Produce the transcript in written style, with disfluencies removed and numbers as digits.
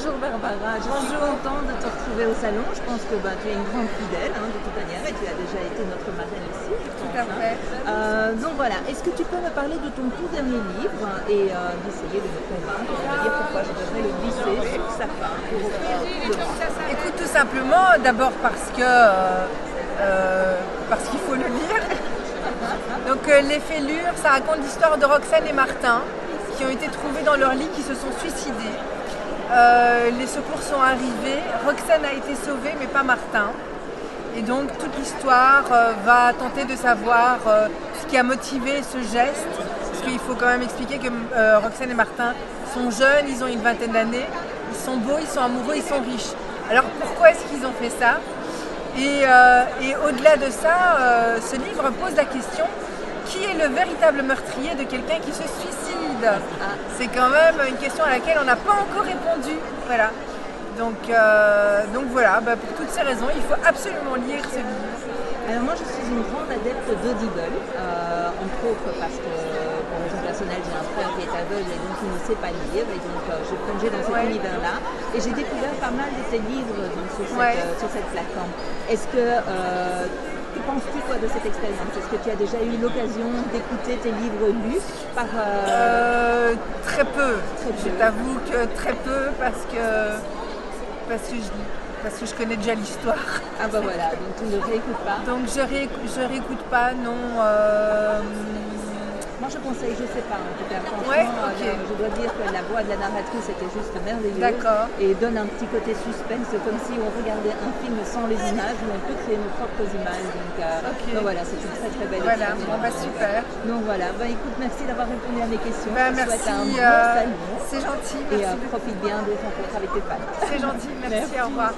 Bonjour Barbara, je suis contente de te retrouver au salon. Je pense que tu es une grande fidèle de toute manière et tu as déjà été notre marraine ici. Tout à fait. Donc voilà, est-ce que tu peux me parler de ton tout dernier livre et d'essayer de me convaincre de me dire pourquoi je devrais le glisser sur sa fin pour offrir tout le monde. Écoute, tout simplement, d'abord parce qu'il faut le lire. Donc Les Fêlures, ça raconte l'histoire de Roxane et Martin qui ont été trouvés dans leur lit, qui se sont suicidés. Les secours sont arrivés, Roxane a été sauvée mais pas Martin. Et donc toute l'histoire va tenter de savoir ce qui a motivé ce geste. Parce qu'il faut quand même expliquer que Roxane et Martin sont jeunes, ils ont une vingtaine d'années, ils sont beaux, ils sont amoureux, ils sont riches. Alors pourquoi est-ce qu'ils ont fait ça? Et au-delà de ça, ce livre pose la question: qui est le véritable meurtrier de quelqu'un qui se suicide? C'est quand même une question à laquelle on n'a pas encore répondu. Voilà. Donc voilà, pour toutes ces raisons, il faut absolument lire ce livre. Alors moi je suis une grande adepte d'Audible, entre autres parce que pour raison personnelle j'ai un frère qui est aveugle et donc il ne sait pas lire et donc je plongeais dans cet univers-là et j'ai découvert pas mal de tes livres donc, sur cette plateforme. Est-ce que que penses-tu quoi de cette expérience? Est-ce que tu as déjà eu l'occasion d'écouter tes livres lus par... Très peu. Je t'avoue que très peu parce que je connais déjà l'histoire. Ah bah voilà, donc tu ne réécoutes pas. Donc je réécoute pas, non. Moi je conseille, je sais pas en tout cas. Ouais, okay. Je dois dire que la voix de la narratrice était juste merveilleuse. D'accord. Et donne un petit côté suspense, comme si on regardait un film sans les images, où on peut créer nos propres images. Donc voilà, c'est une très très belle expérience. Voilà, super. Donc voilà, écoute, merci d'avoir répondu à mes questions. Merci. Je souhaite un bon salon. C'est gentil. Et profite bien des rencontres avec tes fans. C'est gentil, merci. Au revoir.